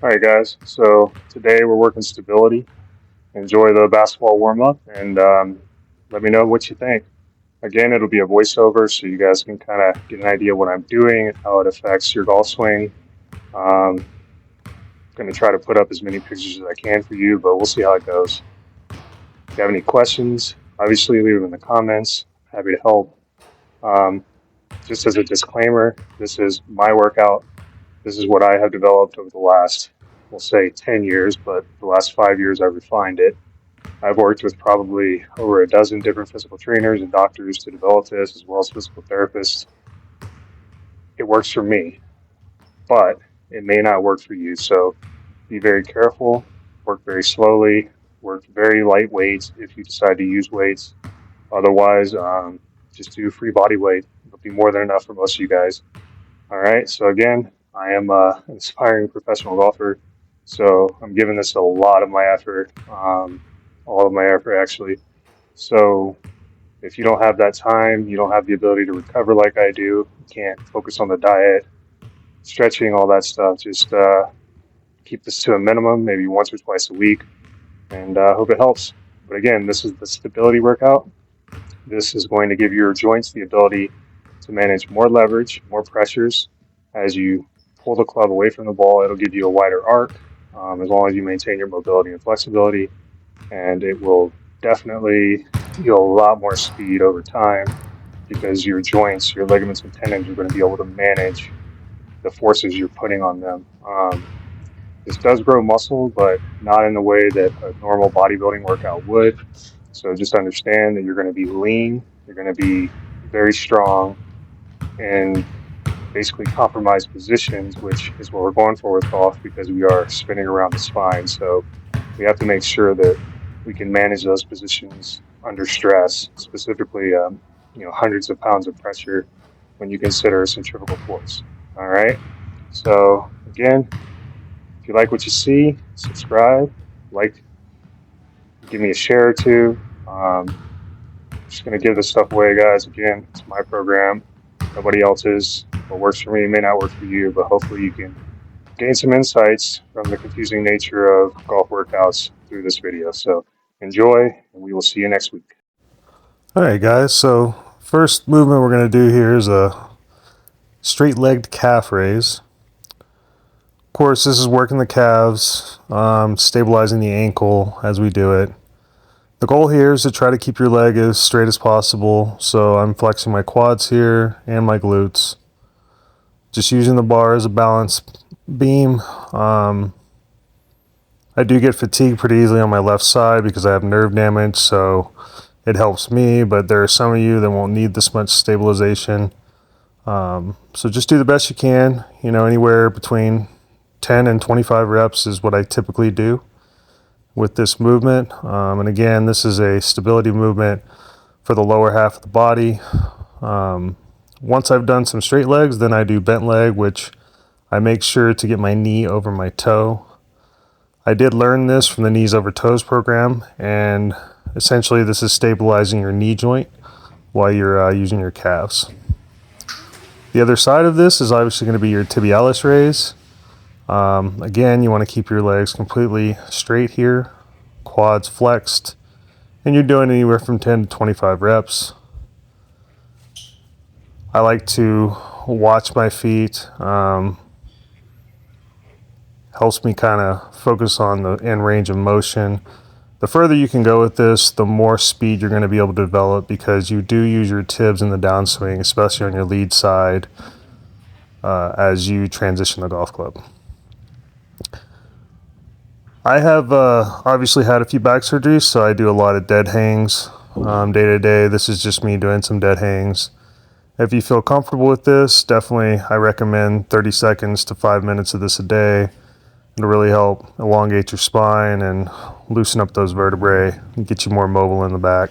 All right, guys. So today we're working stability. Enjoy the basketball warm up and let me know what you think. Again, it'll be a voiceover so you guys can kind of get an idea what I'm doing and how it affects your golf swing. Um, going to try to put up as many pictures as I can for you, but we'll see how it goes. If you have any questions, obviously leave them in the comments. Happy to help. Um, just as a disclaimer, this is my workout. This is what I have developed over the last, we'll say 10 years, but the last 5 years I've refined it. I've worked with probably over a dozen different physical trainers and doctors to develop this, as well as physical therapists. It works for me, but it may not work for you. So be very careful, work very slowly, work very light weights if you decide to use weights. Otherwise, just do free body weight. It'll be more than enough for most of you guys. All right. So again, I am an aspiring professional golfer. So I'm giving this a lot of my effort, all of my effort actually. So if you don't have that time, you don't have the ability to recover like I do, you can't focus on the diet, stretching, all that stuff. Just keep this to a minimum, maybe once or twice a week, and hope it helps. But again, this is the stability workout. This is going to give your joints the ability to manage more leverage, more pressures. As you pull the club away from the ball, it'll give you a wider arc, as long as you maintain your mobility and flexibility, and it will definitely feel a lot more speed over time because your joints, your ligaments and tendons are going to be able to manage the forces you're putting on them. This does grow muscle, but not in the way that a normal bodybuilding workout would. So just understand that you're going to be lean, you're going to be very strong, and basically compromised positions, which is what we're going for with golf because we are spinning around the spine. So we have to make sure that we can manage those positions under stress, specifically, hundreds of pounds of pressure when you consider a centrifugal force. All right. So again, if you like what you see, subscribe, like, give me a share or two. Just going to give this stuff away, guys. Again, it's my program, nobody else's. What works for me may not work for you, but hopefully you can gain some insights from the confusing nature of golf workouts through this video. So enjoy, and we will see you next week. All right, guys. So first movement we're going to do here is a straight-legged calf raise. Of course, this is working the calves, stabilizing the ankle as we do it. The goal here is to try to keep your leg as straight as possible. So I'm flexing my quads here and my glutes. Just using the bar as a balance beam. I do get fatigued pretty easily on my left side because I have nerve damage, so it helps me, but there are some of you that won't need this much stabilization. So just do the best you can, anywhere between 10 and 25 reps is what I typically do with this movement. And again, this is a stability movement for the lower half of the body. Once I've done some straight legs, then I do bent leg, which I make sure to get my knee over my toe. I did learn this from the Knees Over Toes program, and essentially this is stabilizing your knee joint while you're using your calves. The other side of this is obviously going to be your tibialis raise. Again, you want to keep your legs completely straight here, quads flexed, and you're doing anywhere from 10 to 25 reps. I like to watch my feet. Helps me kind of focus on the end range of motion. The further you can go with this, the more speed you're going to be able to develop because you do use your tibs in the downswing, especially on your lead side, as you transition the golf club. I have obviously had a few back surgeries, so I do a lot of dead hangs day to day. This is just me doing some dead hangs. If you feel comfortable with this, definitely I recommend 30 seconds to 5 minutes of this a day. It'll really help elongate your spine and loosen up those vertebrae and get you more mobile in the back.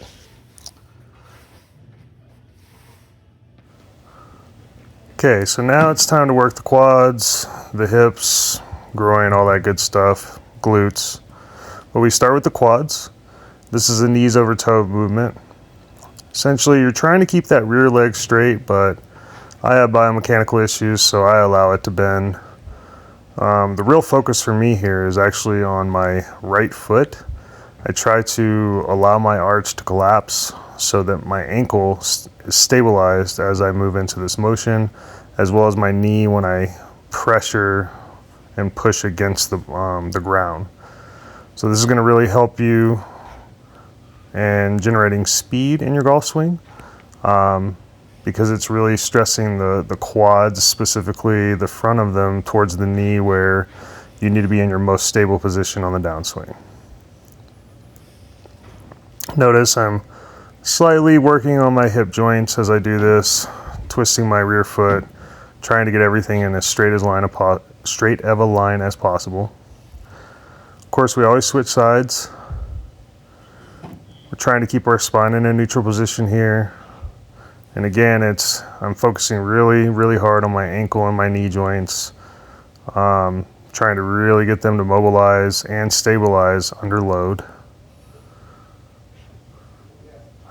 Okay, so now it's time to work the quads, the hips, groin, all that good stuff, glutes. But we start with the quads. This is a knees over toe movement. Essentially, you're trying to keep that rear leg straight, but I have biomechanical issues, so I allow it to bend. The real focus for me here is actually on my right foot. I try to allow my arch to collapse so that my ankle is stabilized as I move into this motion, as well as my knee when I pressure and push against the ground. So this is going to really help you in generating speed in your golf swing, because it's really stressing the quads, specifically the front of them towards the knee, where you need to be in your most stable position on the downswing. Notice I'm slightly working on my hip joints as I do this, twisting my rear foot, trying to get everything in as straight of a line as possible. Of course, we always switch sides. We're trying to keep our spine in a neutral position here. And again, I'm focusing really hard on my ankle and my knee joints, trying to really get them to mobilize and stabilize under load.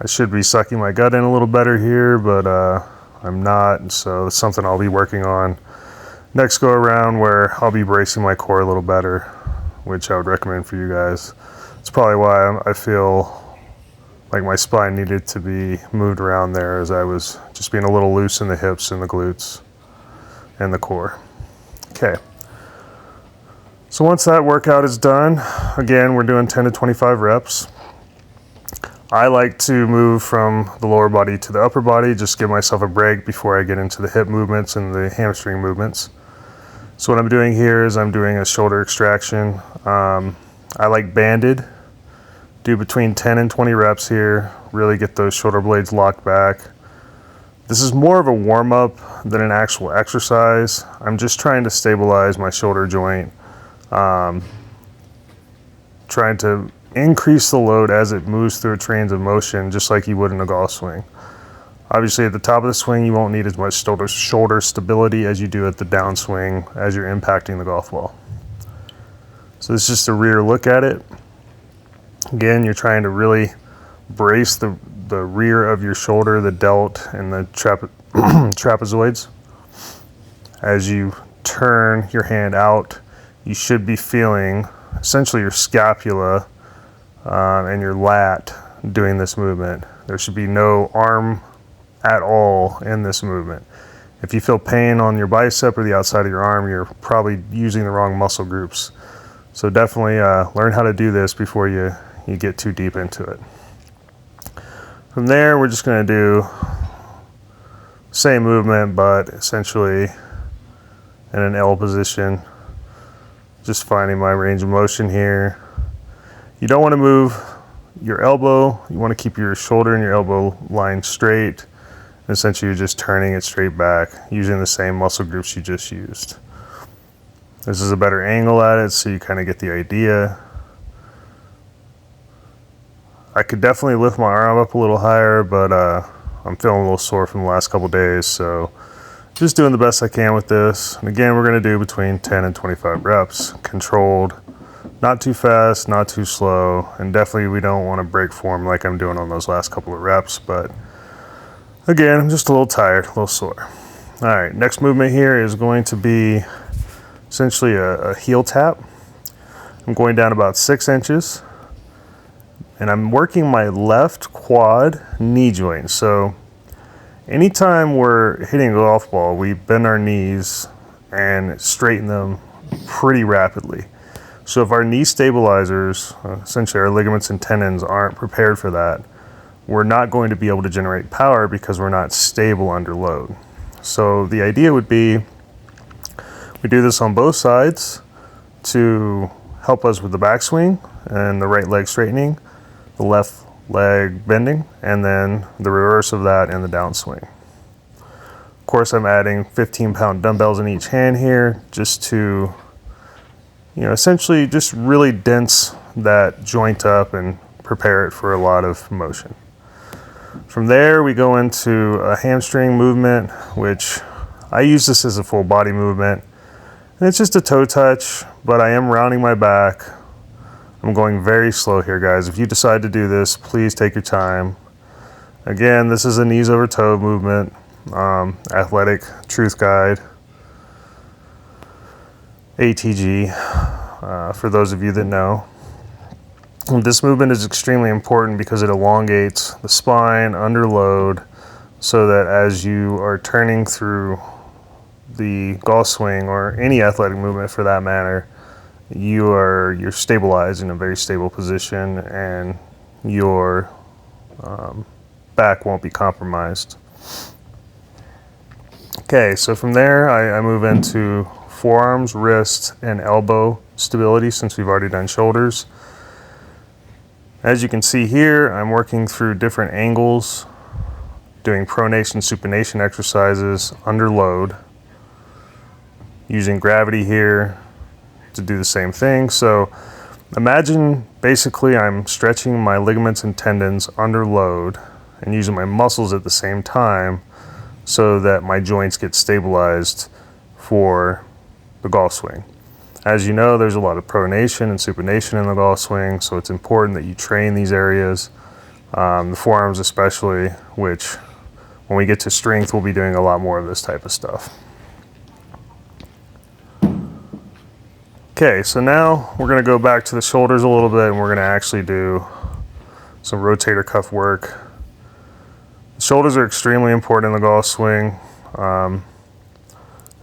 I should be sucking my gut in a little better here, but I'm not, so it's something I'll be working on next go around, where I'll be bracing my core a little better, which I would recommend for you guys. It's probably why I feel like my spine needed to be moved around there, as I was just being a little loose in the hips and the glutes and the core. Okay. So once that workout is done, again, we're doing 10 to 25 reps. I like to move from the lower body to the upper body, just give myself a break before I get into the hip movements and the hamstring movements. So what I'm doing here is I'm doing a shoulder extraction. I like banded. Do between 10 and 20 reps here. Really get those shoulder blades locked back. This is more of a warm-up than an actual exercise. I'm just trying to stabilize my shoulder joint. Trying to increase the load as it moves through trains of motion, just like you would in a golf swing. Obviously at the top of the swing, you won't need as much shoulder stability as you do at the downswing as you're impacting the golf ball. So this is just a rear look at it. Again, you're trying to really brace the rear of your shoulder, the delt and the trapezoids. As you turn your hand out, you should be feeling essentially your scapula and your lat doing this movement. There should be no arm at all in this movement. If you feel pain on your bicep or the outside of your arm, you're probably using the wrong muscle groups. So definitely learn how to do this before you get too deep into it. From there, we're just going to do same movement, but essentially in an L position. Just finding my range of motion here. You don't want to move your elbow. You want to keep your shoulder and your elbow line straight. And essentially, you're just turning it straight back using the same muscle groups you just used. This is a better angle at it, so you kind of get the idea. I could definitely lift my arm up a little higher, but I'm feeling a little sore from the last couple days, so just doing the best I can with this. And again, we're going to do between 10 and 25 reps, controlled. Not too fast, not too slow, and definitely we don't want to break form like I'm doing on those last couple of reps, but again, I'm just a little tired, a little sore. All right, next movement here is going to be essentially a heel tap. I'm going down about 6 inches, and I'm working my left quad knee joint. So anytime we're hitting a golf ball, we bend our knees and straighten them pretty rapidly. So if our knee stabilizers, essentially our ligaments and tendons, aren't prepared for that, we're not going to be able to generate power because we're not stable under load. So the idea would be we do this on both sides to help us with the backswing and the right leg straightening, the left leg bending, and then the reverse of that in the downswing. Of course, I'm adding 15-pound dumbbells in each hand here just to, essentially just really dense that joint up and prepare it for a lot of motion. From there, we go into a hamstring movement, which I use this as a full body movement. And it's just a toe touch, but I am rounding my back. I'm going very slow here, guys. If you decide to do this, please take your time. Again, this is a knees over toe movement, athletic truth guide. ATG, for those of you that know. This movement is extremely important because it elongates the spine under load, so that as you are turning through the golf swing, or any athletic movement for that matter, you're stabilized in a very stable position, and your back won't be compromised. Okay, so from there I move into forearms, wrist, and elbow stability, since we've already done shoulders. As you can see here, I'm working through different angles, doing pronation, supination exercises under load, using gravity here to do the same thing. So imagine basically I'm stretching my ligaments and tendons under load and using my muscles at the same time, so that my joints get stabilized for the golf swing. As you know, there's a lot of pronation and supination in the golf swing, so it's important that you train these areas, the forearms especially, which when we get to strength, we'll be doing a lot more of this type of stuff. Okay, so now we're going to go back to the shoulders a little bit, and we're going to actually do some rotator cuff work. The shoulders are extremely important in the golf swing.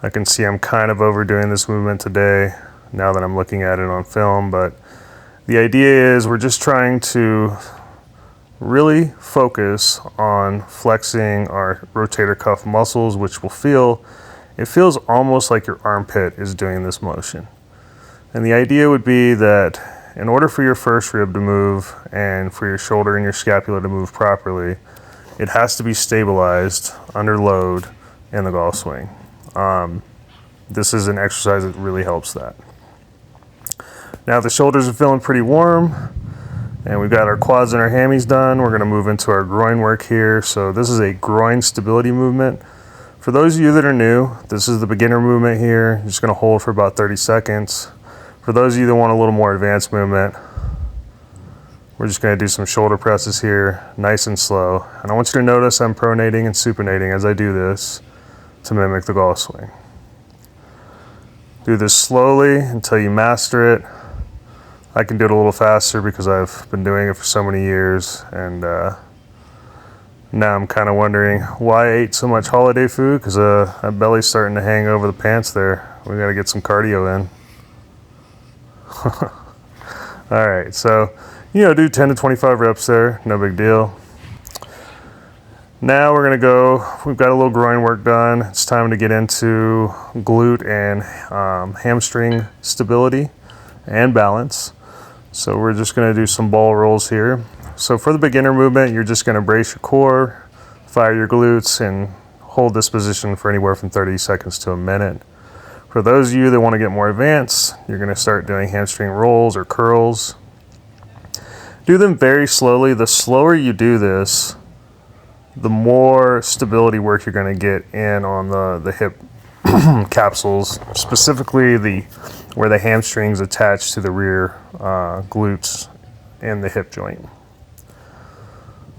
I can see I'm kind of overdoing this movement today now that I'm looking at it on film, but the idea is we're just trying to really focus on flexing our rotator cuff muscles, which it feels almost like your armpit is doing this motion. And the idea would be that in order for your first rib to move and for your shoulder and your scapula to move properly, it has to be stabilized under load in the golf swing. This is an exercise that really helps that. Now the shoulders are feeling pretty warm, and we've got our quads and our hammies done. We're going to move into our groin work here. So this is a groin stability movement. For those of you that are new, this is the beginner movement here. You're just going to hold for about 30 seconds. For those of you that want a little more advanced movement, we're just going to do some shoulder presses here, nice and slow. And I want you to notice I'm pronating and supinating as I do this to mimic the golf swing. Do this slowly until you master it. I can do it a little faster because I've been doing it for so many years, and now I'm kind of wondering why I ate so much holiday food, because my belly's starting to hang over the pants there. We got to get some cardio in. All right, so do 10 to 25 reps there, no big deal. Now we're gonna go, we've got a little groin work done. It's time to get into glute and hamstring stability and balance. So we're just gonna do some ball rolls here. So for the beginner movement, you're just gonna brace your core, fire your glutes, and hold this position for anywhere from 30 seconds to a minute. For those of you that wanna get more advanced, you're gonna start doing hamstring rolls or curls. Do them very slowly. The slower you do this, the more stability work you're going to get in on the hip capsules, specifically where the hamstrings attach to the rear glutes and the hip joint.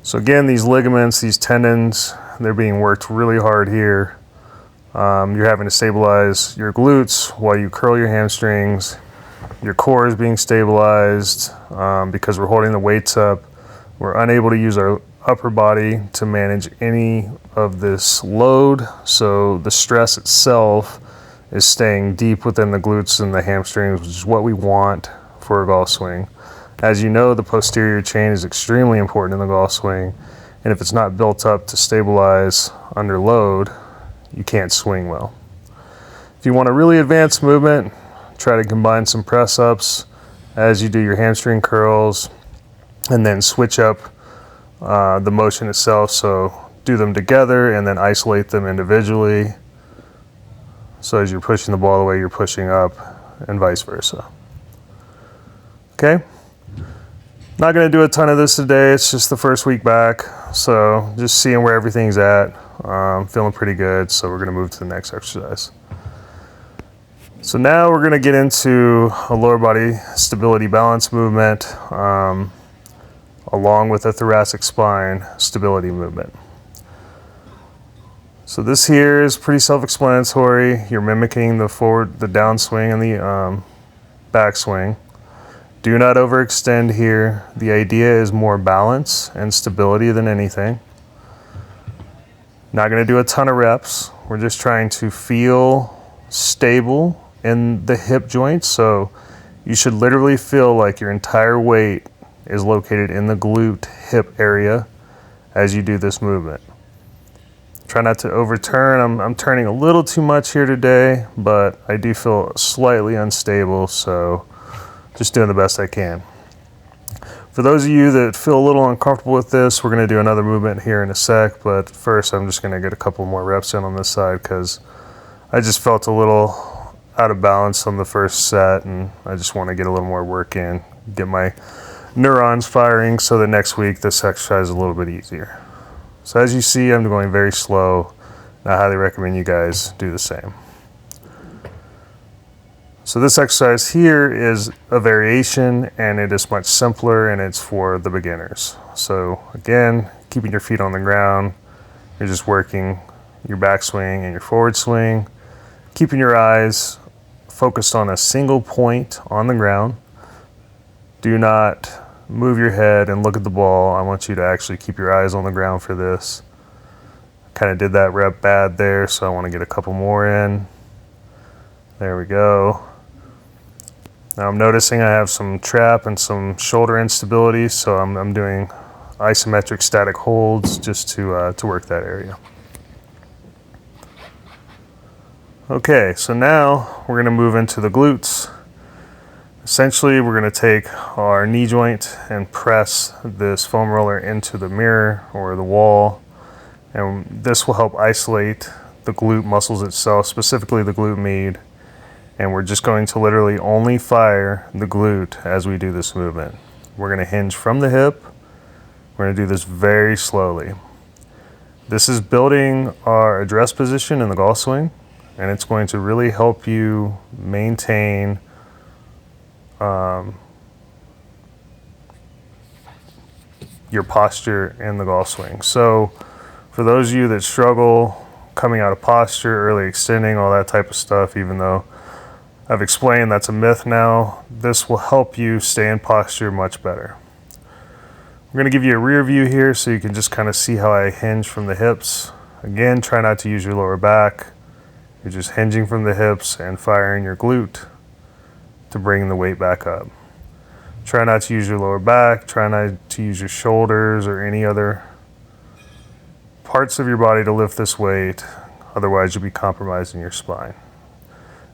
So again, these ligaments, these tendons, they're being worked really hard here. You're having to stabilize your glutes while you curl your hamstrings. Your core is being stabilized because we're holding the weights up. We're unable to use our upper body to manage any of this load, so the stress itself is staying deep within the glutes and the hamstrings, which is what we want for a golf swing. As you know, the posterior chain is extremely important in the golf swing, and if it's not built up to stabilize under load, you can't swing well. If you want a really advanced movement, try to combine some press-ups as you do your hamstring curls, and then switch up the motion itself. So do them together and then isolate them individually. So as you're pushing the ball away, you're pushing up, and vice versa. Okay? Not going to do a ton of this today. It's just the first week back. So just seeing where everything's at. Feeling pretty good. So we're going to move to the next exercise. So now we're going to get into a lower body stability balance movement, along with a thoracic spine stability movement. So this here is pretty self-explanatory. You're mimicking the downswing and the backswing. Do not overextend here. The idea is more balance and stability than anything. Not going to do a ton of reps. We're just trying to feel stable in the hip joints. So you should literally feel like your entire weight is located in the glute hip area as you do this movement. Try not to overturn. I'm turning a little too much here today, but I do feel slightly unstable, so just doing the best I can. For those of you that feel a little uncomfortable with this, we're going to do another movement here in a sec, but first I'm just going to get a couple more reps in on this side because I just felt a little out of balance on the first set, and I just want to get a little more work in, get my neurons firing so that next week this exercise is a little bit easier. So as you see, I'm going very slow, and I highly recommend you guys do the same. So this exercise here is a variation, and it is much simpler, and it's for the beginners. So again, keeping your feet on the ground, you're just working your backswing and your forward swing, keeping your eyes focused on a single point on the ground. Do not move your head and look at the ball. I want you to actually keep your eyes on the ground for this. Kind of did that rep bad there, so I want to get a couple more in. There we go. Now I'm noticing I have some trap and some shoulder instability, so I'm doing isometric static holds just to work that area. Okay, so now we're going to move into the glutes. Essentially, we're going to take our knee joint and press this foam roller into the mirror or the wall, and this will help isolate the glute muscles itself, specifically the glute med. And we're just going to literally only fire the glute as we do this movement. We're going to hinge from the hip. We're going to do this very slowly. This is building our address position in the golf swing, and it's going to really help you maintain your posture in the golf swing. So for those of you that struggle coming out of posture, early extending, all that type of stuff, even though I've explained that's a myth now, this will help you stay in posture much better. We're going to give you a rear view here so you can just kind of see how I hinge from the hips. Again, try not to use your lower back. You're just hinging from the hips and firing your glute to bring the weight back up. Try not to use your lower back. Try not to use your shoulders or any other parts of your body to lift this weight. Otherwise, you'll be compromising your spine.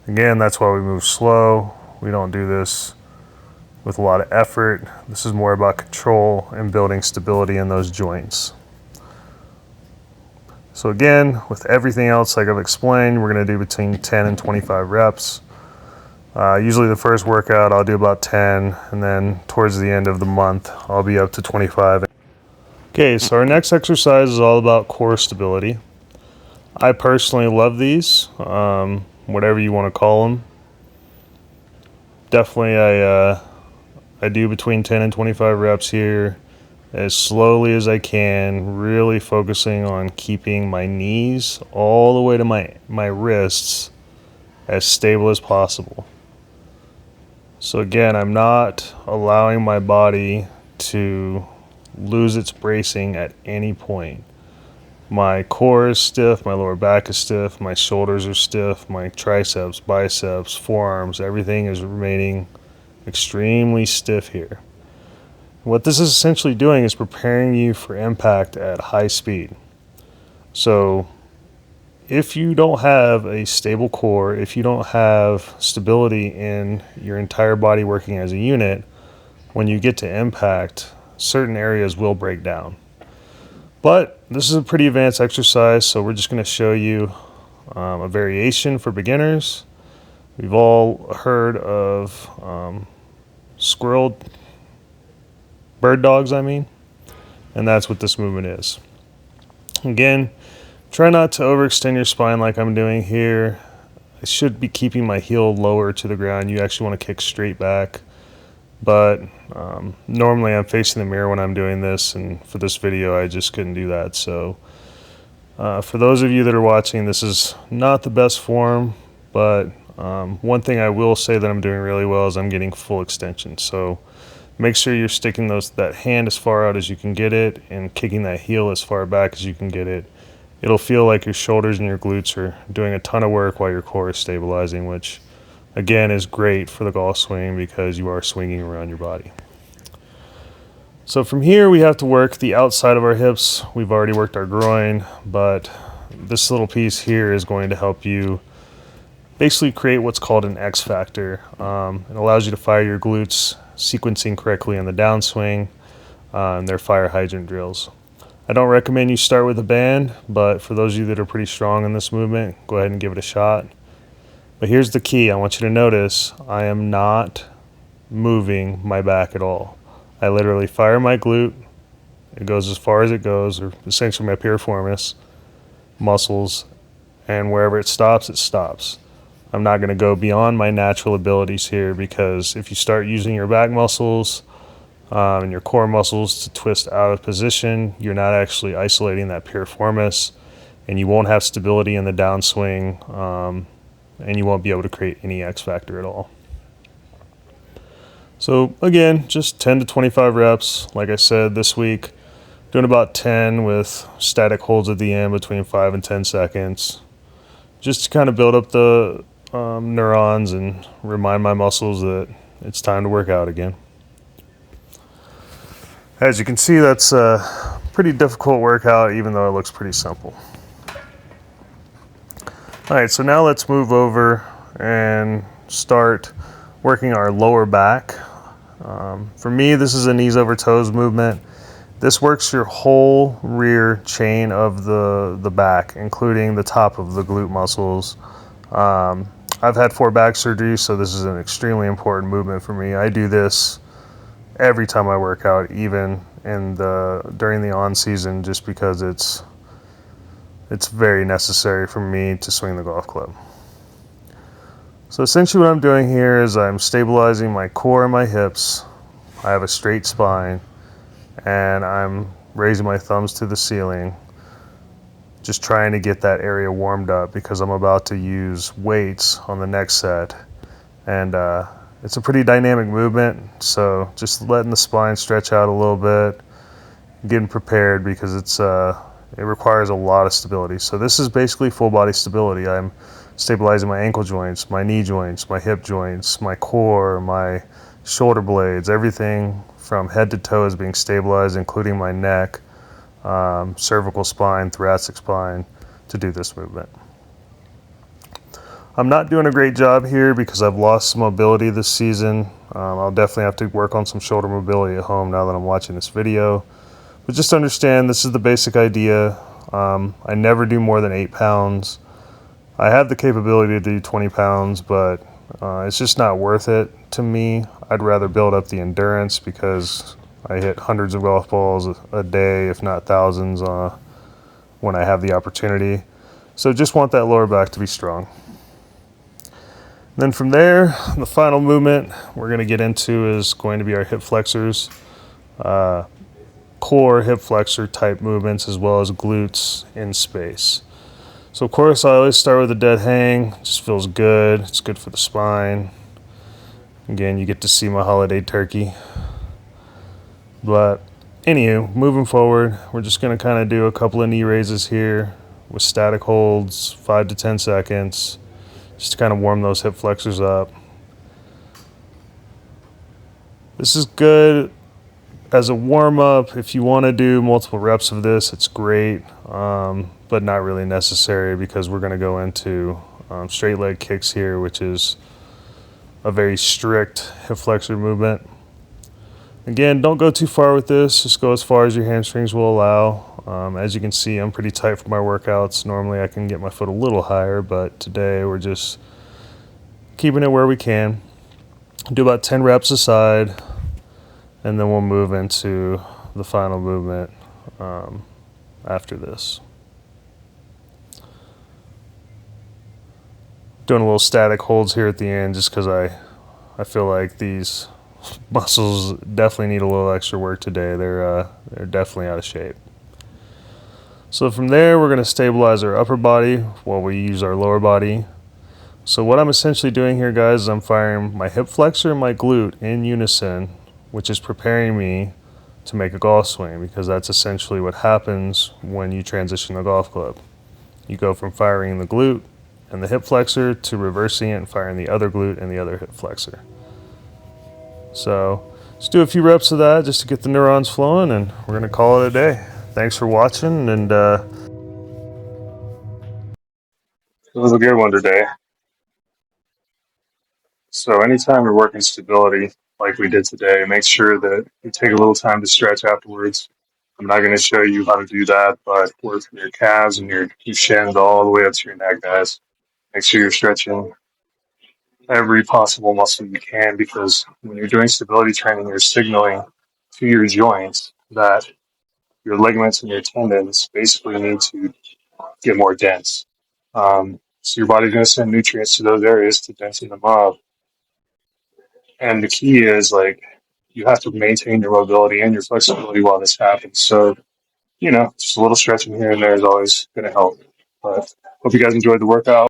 Again, that's why we move slow. We don't do this with a lot of effort. This is more about control and building stability in those joints. So again, with everything else like I've explained, we're going to do between 10 and 25 reps. Usually the first workout I'll do about 10, and then towards the end of the month I'll be up to 25. Okay, so our next exercise is all about core stability. I personally love these. Whatever you want to call them. Definitely I do between 10 and 25 reps here as slowly as I can, really focusing on keeping my knees all the way to my wrists as stable as possible. So again, I'm not allowing my body to lose its bracing at any point. My core is stiff, my lower back is stiff, my shoulders are stiff, my triceps, biceps, forearms, everything is remaining extremely stiff here. What this is essentially doing is preparing you for impact at high speed. So if you don't have a stable core, if you don't have stability in your entire body working as a unit, when you get to impact, certain areas will break down. But this is a pretty advanced exercise, so we're just going to show you a variation for beginners. We've all heard of bird dogs, and that's what this movement is. Again, try not to overextend your spine like I'm doing here. I should be keeping my heel lower to the ground. You actually want to kick straight back. But normally I'm facing the mirror when I'm doing this, and for this video I just couldn't do that. So For those of you that are watching, this is not the best form, but one thing I will say that I'm doing really well is I'm getting full extension. So make sure you're sticking that hand as far out as you can get it and kicking that heel as far back as you can get it. It'll feel like your shoulders and your glutes are doing a ton of work while your core is stabilizing, which again is great for the golf swing because you are swinging around your body. So from here we have to work the outside of our hips. We've already worked our groin, but this little piece here is going to help you basically create what's called an X factor. It allows you to fire your glutes sequencing correctly in the downswing. And they're fire hydrant drills. I don't recommend you start with a band, but for those of you that are pretty strong in this movement, go ahead and give it a shot. But here's the key. I want you to notice I am not moving my back at all. I literally fire my glute. It goes as far as it goes, or essentially my piriformis muscles, and wherever it stops, it stops. I'm not going to go beyond my natural abilities here, because if you start using your back muscles and your core muscles to twist out of position, you're not actually isolating that piriformis, and you won't have stability in the downswing, and you won't be able to create any X factor at all. So again, just 10 to 25 reps. Like I said, this week, doing about 10 with static holds at the end between 5 and 10 seconds. Just to kind of build up the neurons and remind my muscles that it's time to work out again. As you can see, that's a pretty difficult workout, even though it looks pretty simple. All right, so now let's move over and start working our lower back. For me, this is a knees over toes movement. This works your whole rear chain of the back, including the top of the glute muscles. I've had 4 back surgeries, so this is an extremely important movement for me. I do this every time I work out, even during the on season, just because it's very necessary for me to swing the golf club. So essentially what I'm doing here is I'm stabilizing my core and my hips. I have a straight spine, and I'm raising my thumbs to the ceiling, just trying to get that area warmed up because I'm about to use weights on the next set. And it's a pretty dynamic movement, so just letting the spine stretch out a little bit, getting prepared because it requires a lot of stability. So this is basically full body stability. I'm stabilizing my ankle joints, my knee joints, my hip joints, my core, my shoulder blades, everything from head to toe is being stabilized, including my neck, cervical spine, thoracic spine, to do this movement. I'm not doing a great job here because I've lost some mobility this season. I'll definitely have to work on some shoulder mobility at home now that I'm watching this video. But just understand, this is the basic idea. I never do more than 8 pounds. I have the capability to do 20 pounds, but it's just not worth it to me. I'd rather build up the endurance because I hit hundreds of golf balls a day, if not thousands, when I have the opportunity. So just want that lower back to be strong. Then from there, the final movement we're going to get into is going to be our hip flexors. Core hip flexor type movements, as well as glutes in space. So of course I always start with a dead hang. It just feels good. It's good for the spine. Again, you get to see my holiday turkey. But anywho, moving forward, we're just going to kind of do a couple of knee raises here with static holds, 5 to 10 seconds, just to kind of warm those hip flexors up. This is good as a warm-up. If you want to do multiple reps of this, it's great, but not really necessary because we're going to go into straight leg kicks here, which is a very strict hip flexor movement. Again, don't go too far with this. Just go as far as your hamstrings will allow. As you can see, I'm pretty tight for my workouts. Normally I can get my foot a little higher, but today we're just keeping it where we can. Do about 10 reps a side, and then we'll move into the final movement after this. Doing a little static holds here at the end just because I feel like these muscles definitely need a little extra work today. They're definitely out of shape. So from there, we're going to stabilize our upper body while we use our lower body. So what I'm essentially doing here, guys, is I'm firing my hip flexor and my glute in unison, which is preparing me to make a golf swing, because that's essentially what happens when you transition the golf club. You go from firing the glute and the hip flexor to reversing it and firing the other glute and the other hip flexor. So let's do a few reps of that just to get the neurons flowing, and we're going to call it a day. Thanks for watching, and It was a good one today. So anytime you're working stability like we did today, make sure that you take a little time to stretch afterwards. I'm not going to show you how to do that, but work from your calves and your shins all the way up to your neck, guys. Make sure you're stretching every possible muscle you can, because when you're doing stability training, you're signaling to your joints that your ligaments and your tendons basically need to get more dense. So your body's going to send nutrients to those areas to densen them up. And the key is, like, you have to maintain your mobility and your flexibility while this happens. So, just a little stretching here and there is always going to help. But hope you guys enjoyed the workout.